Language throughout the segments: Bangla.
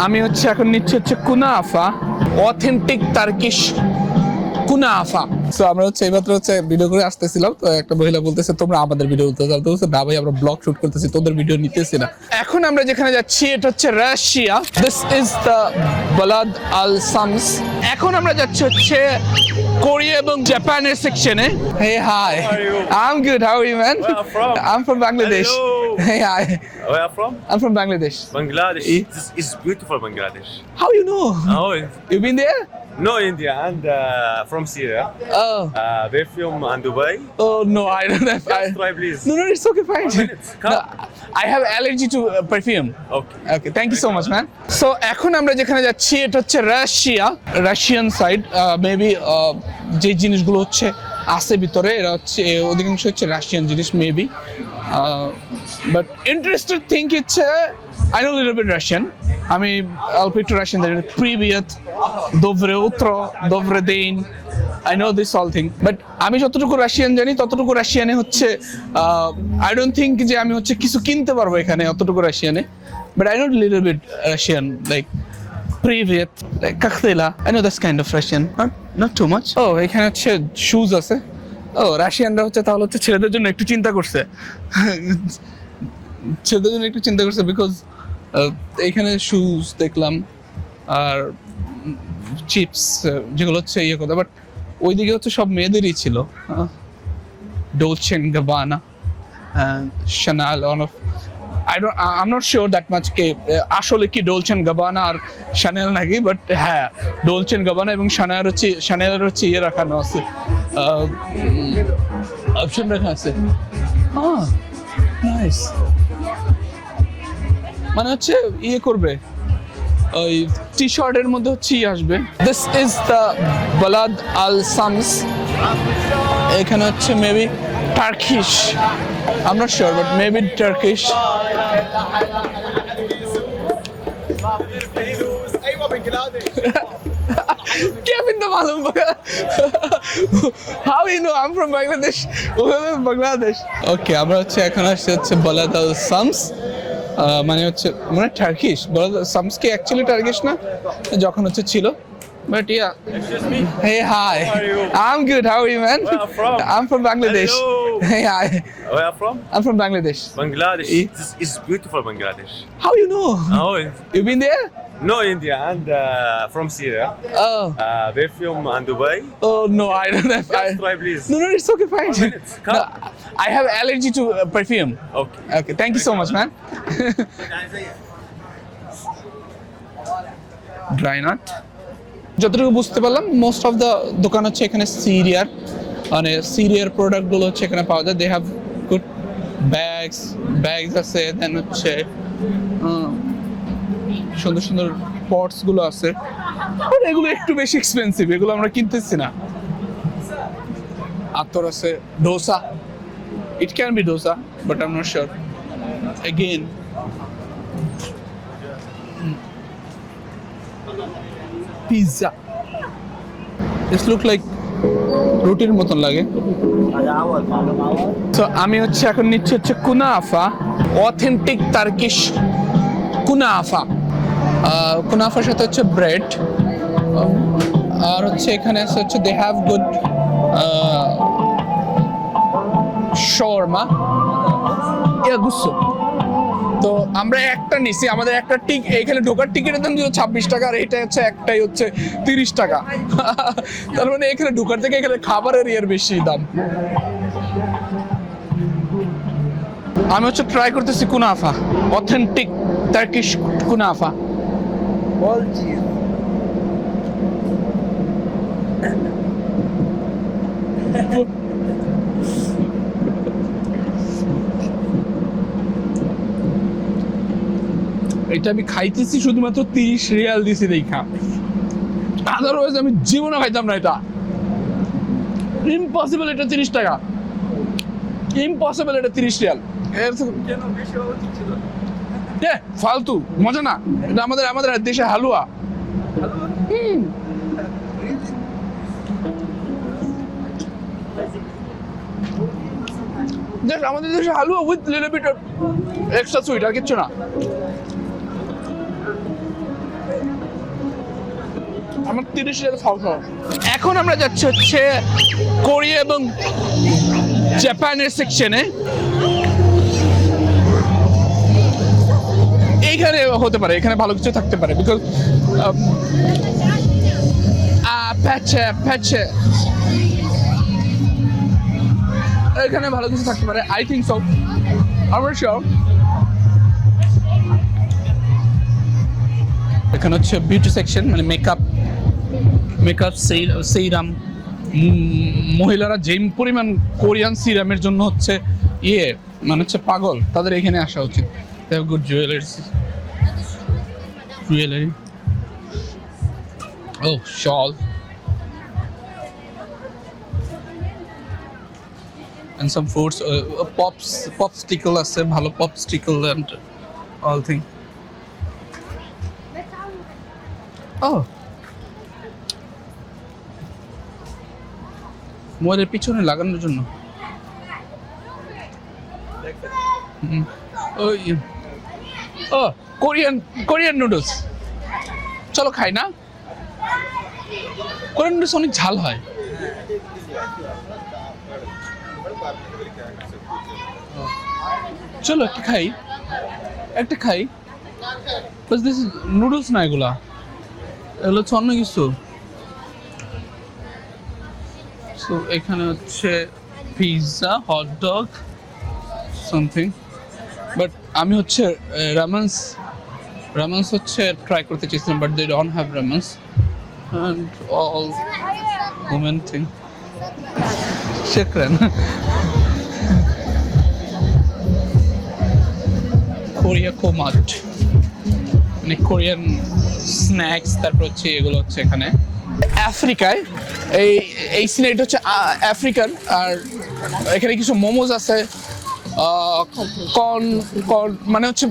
আমি হচ্ছে এখন নিচ্ছি হচ্ছে কুনাফা, অথেন্টিক টার্কিশ কুনাফা। সো আমরা হচ্ছে এইমাত্র হচ্ছে ভিডিও করে আসতেছিলাম, তো একটা মহিলা বলতেছে তোমরা আমাদের ভিডিও করতে চাও, তো বলছে না ভাই আমরা ব্লগ শুট করতেছি, তোদের ভিডিও নিতেছি না। এখন আমরা যেখানে যাচ্ছি এটা হচ্ছে Russia. This is the Balad Al Shams. এখন আমরা যাচ্ছি হচ্ছে কোরিয়া এবং জাপানের সেকশনে। Hey hi, I am good, how are you man? Where are you from? I am from Bangladesh. Hello. Hey hi, Where are you from? I am from Bangladesh. Bangladesh. Eh? This is beautiful Bangladesh. How you know? Oh, You been there? no India and from Syria. Oh. Perfume and Dubai. Oh no, I don't have. Just try please. No, it's okay, fine. 1 minute. Come. No, I have allergy to perfume. Okay. Okay, thank you so much, man. So এখন আমরা যেখানে যাচ্ছি এটা হচ্ছে রাশিয়ান সাইড। মেবি যে জিনিসগুলো হচ্ছে আছে ভিতরে এরা হচ্ছে অধিকাংশ হচ্ছে রাশিয়ান জিনিস মেবি। বাট ইন্টারেস্টেড থিং হচ্ছে I know a little bit Russian. আমি অল্প একটু রাশিয়ান জানি। Привет, доброе утро, добрый день. I know this all thing. But আমি যতটুকু রাশিয়ান জানি ততটুকু রাশিয়ানে হচ্ছে I don't think যে আমি হচ্ছে কিছু কিনতে পারবো এখানে অতটুকু রাশিয়ানে। But I know a little bit Russian, like Привет, like как дела? I know this kind of Russian. Not too much. Oh, এখানে হচ্ছে শুজ আছে। ও রাশিয়ানরা হচ্ছে তাহলে হচ্ছে ছেলেদের জন্য একটু চিন্তা করছে। ছেলেদের জন্য একটু চিন্তা করছে বিকজ এখানে শুজ দেখলাম আর চিপস যেগুলো হচ্ছে ইয়ে কথা, বাট ওইদিকে হচ্ছে সব মেয়েদেরই ছিল। Dolce and Gabbana, Chanel, on off I'm not sure that much কে আসলে কি ডলচে এন্ড গাবানা আর শানেল নাকি, বাট হ্যাঁ ডলচে এন্ড গাবানা এবং শানেলের হচ্ছে ইয়ে রাখানো আছে, অপশন রাখা আছে। নাইস, মানে হচ্ছে ইয়ে করবে ওই টি শার্টের মধ্যে হচ্ছে ইয়ে আসবে। This is the Balad Al Shams. এখানে হচ্ছে maybe Turkish, I am not sure but maybe Turkish. क्या बिंदा मालूम how you know I'm from Bangladesh? Bangladesh. ওকে, আমরা হচ্ছে এখন আসছে হচ্ছে বালাদ আল সামস, মানে হচ্ছে মানে টার্কিশ। বালাদ আল সামস কি অ্যাকচুয়ালি টার্কিশ না যখন হচ্ছে ছিল, but yeah. Hey hi, I am good, how are you man? Where are you from? I am from Bangladesh. Hello. Hey hi, Where are you from? I am from Bangladesh. Bangladesh. Eh? This is beautiful Bangladesh. How you know? Oh, You been there? no India and from Syria. Oh. Perfume and Dubai. Oh no, I don't have. Just try please. No, it's okay, fine. 1 minute. Come. No, I have allergy to perfume. Okay. Okay, thank you so much, man. Dry nut. যতটুকু বুঝতে পারলাম মোস্ট অফ দ্য দোকান হচ্ছে এখানে সিরিয়ার, মানে সিরিয়ার প্রোডাক্টগুলো হচ্ছে এখানে পাওয়া যায়। দে হ্যাভ গুড ব্যাগস আছে, দেন হচ্ছে সুন্দর সুন্দর পটস গুলো আছে, বাট এগুলো একটু বেশি এক্সপেন্সিভ, এগুলো আমরা কিনতেছি না। আতর আছে, dosa, it can be dosa but I am not sure. Again pizza, this look like রুটির মতন লাগে। তো আমি হচ্ছে এখন নিচ্ছি হচ্ছে কুনাফা, অথেন্টিক টার্কিশ কুনাফা। কুনাফার সাথে হচ্ছে ব্রেড, আর হচ্ছে এখানে আছে হচ্ছে দে হ্যাভ গুড শাওয়ারমা, গুসো। তো আমরা একটা নিছি, আমাদের একটা এখানে ঢোকার টিকিটের দাম ছিল 26 টাকা, আর এটা হচ্ছে একটাই হচ্ছে 30 টাকা। তার মানে এখানে ঢোকার থেকে এখানে খাবারের ইয়ের বেশি দাম। আমি হচ্ছে ট্রাই করতেছি কুনাফা, অথেন্টিক টার্কিশ কুনাফা। All cheese. এটা আমি খাইতেছি শুধুমাত্র 30 রিয়াল দিছি দেখা, আদারওয়াইজ আমি জীবনে খাইতাম না এটা। ইম্পসিবল, এটা 30 টাকা, ইম্পসিবল, এটা 30 রিয়াল। কেন বেশি হওয়া উচিত ছিল? ফালতু, মজা না এটা। আমাদের দেশে হালুয়া। আমাদের দেশে halwa with little bit extra sweet, আর কিচ্ছু না। আমার 30,000 খাওয়া। এখন আমরা যাচ্ছি হচ্ছে কোরিয়া এবং জাপানের সেকশনে। এইখানে হতে পারে, এখানে ভালো কিছু থাকতে পারে, বিকজ প্যাচে এখানে ভালো কিছু থাকতে পারে, আই থিঙ্ক সো, আমার শিওর। এখানে হচ্ছে বিউটি সেকশন, মানে মেকআপ সিরাম। মহিলারা যে পরিমাণ কোরিয়ান সিরামের জন্য হচ্ছে মানে হচ্ছে পাগল, তাদের এখানে আসা উচিত। They have good jewelry. Oh, shawl. And some fruits, popsicle আছে, ভালো popsicle and all thing. Oh. মোবাইলের পিছনে লাগানোর জন্য। ও কোরিয়ান নুডলস, চলো খাই না? কোরিয়ান নুডলস অনেক ঝাল হয়। চলো একটা খাই। দিস নুডলস না, এগুলো হচ্ছে অন্য কিছু। সো এখানে হচ্ছে pizza, hot dog, something. But আমি হচ্ছে রামেন্স হচ্ছে ট্রাই করতে চেয়েছিলাম, but they don't have ramens and all women thing. শুকরান। কোরিয়া কোমাট, মানে কোরিয়ান স্ন্যাক্স, তারপর হচ্ছে এগুলো হচ্ছে এখানে। আফ্রিকায় এই সিনারিটা হচ্ছে আফ্রিকান, আর এখানে কিছু মোমোজ আছে, কর্ন মানে হচ্ছে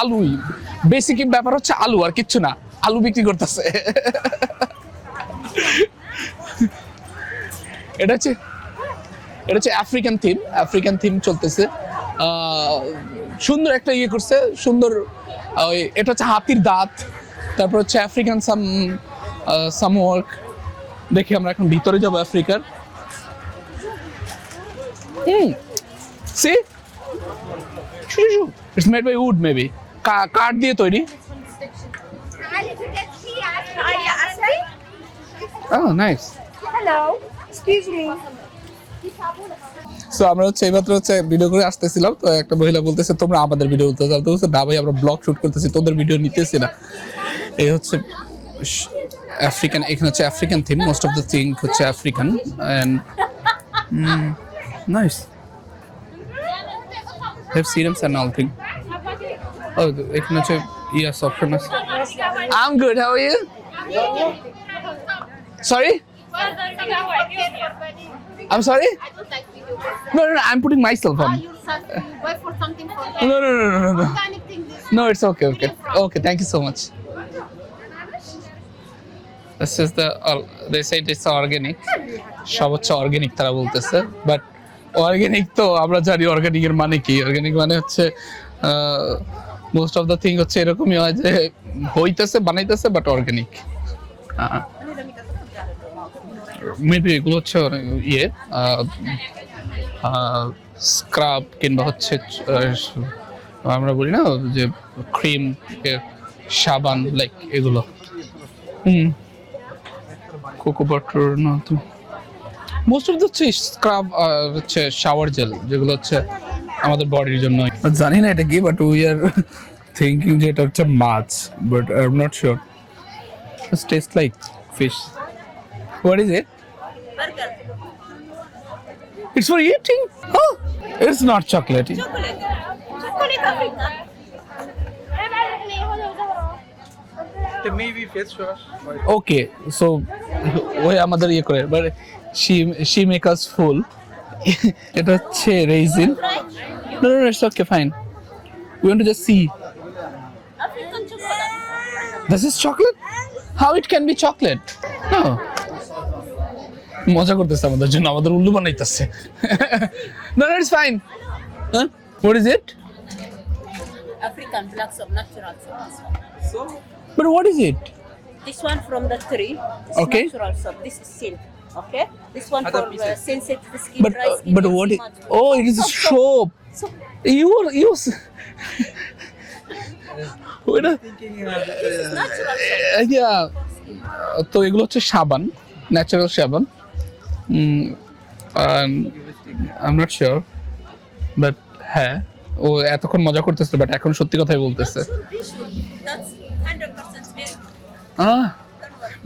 আলুই বেসিক ব্যাপার হচ্ছে আলু, আর কিচ্ছু না, আলু বিক্রি করতেছে। এটা হচ্ছে আফ্রিকান থিম চলতেছে। সুন্দর একটা করছে, সুন্দর। এটা হচ্ছে হাতির দাঁত, তারপর হচ্ছে আফ্রিকান সাম ওয়ার্ক। দেখি আমরা এখন ভিতরে যাবো আফ্রিকার। See? It's made by wood, maybe. কাঠ দিয়ে তৈরি। Oh, nice. Hello. Excuse me. So আমরা হচ্ছে এইমাত্র হচ্ছে ভিডিও করে আসতেছিলাম, তো একটা মহিলা বলতেছে তোমরা আমাদের ভিডিও করতে চাও, তো বলছে না ভাই, আমরা ব্লগ শুট করতেছি, তোদের ভিডিও নিতেছি না। এই হচ্ছে আফ্রিকান, এখানে হচ্ছে African theme, most of the thing হচ্ছে African. And nice, have serums and all thing. Oh, এখানে হচ্ছে option আছে। I'm good, how are you? Sorry? I'm sorry? I don't like video. No, I'm putting myself on. You wait for something for No. organic thing. No, it's okay. Okay, thank you so much. This is they say it's organic. সব হচ্ছে অর্গানিক তারা বলতেছে, বাট অর্গানিক তো আমরা জানি অর্গানিকের মানে কি। অর্গানিক মানে হচ্ছে মোস্ট অফ দ্য থিং হচ্ছে এরকমই হয় যে হইতেছে, বানাইতেছে, বাট অর্গানিক। মেবি এগুলো হচ্ছে স্ক্রাব কিংবা হচ্ছে আমরা বলি না যে ক্রিম, সাবান, লাইক এগুলো। কোকো বাটার না, মোস্ট অফ দ্য হচ্ছে স্ক্রাব, হচ্ছে শাওয়ার জেল, যেগুলো হচ্ছে আমাদের বডির জন্য। জানি না এটা কি, বাট উই আর থিঙ্কিং যে এটা হচ্ছে মাছ, but I am not sure. It tastes like fish. What is it? Burger. It's for eating? Oh, it's not chocolatey. Chocolate Africa. It may be face wash. Okay, so ওই আমাদের করে, but she make us full. এটা হচ্ছে raisin. No, it's okay, fine. We want to just see. African chocolate. This is chocolate? How it can be chocolate? No. মজা করতেছে আমাদের জন্য, আমাদের উল্লু বানাইতেছে। No, it's fine. Huh? What is it? African black soap, natural soap. So, But what is it? This one from the tree. It's Okay. natural soap. This is silk. Okay. This one Other for pieces. sensitive skin, dry skin. but what? Oh, it is a soap. You ওইটা Thinking Natural soap. ইয়া তো এগুলো হচ্ছে সাবান, ন্যাচারাল সাবান। I am not sure, but হ্যাঁ ও এতক্ষণ মজা করতেছে, বাট এখন সত্যি কথাই বলতেছে। That's 100% milk.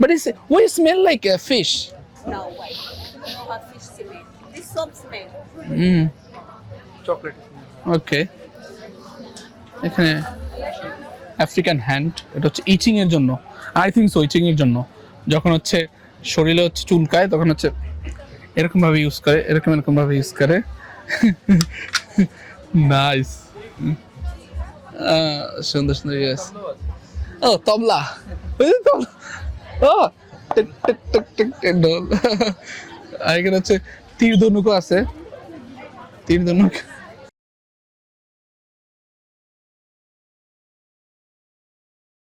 But it's why it smell like a fish? No, wait. No hot fish smell. This soap smell. chocolate. ওকে, এখানে আফ্রিকান হ্যান্ড, এটা হচ্ছে ইচিং এর জন্য, আই থিঙ্ক সো ইচিং এর জন্য। যখন হচ্ছে শরীরে হচ্ছে চুলকায় তখন হচ্ছে এরকম ভাবে ইউজ করে, এরকম ভাবে ইউজ করে। নাইস, সুন্দর সুন্দর ইয়েস। ও তবলা, ওই যে তবলা, ও টিক টিক টিক টিক টিক ঢোল। আর এখানে হচ্ছে তীর ধনুকও আছে, তীর ধনুক।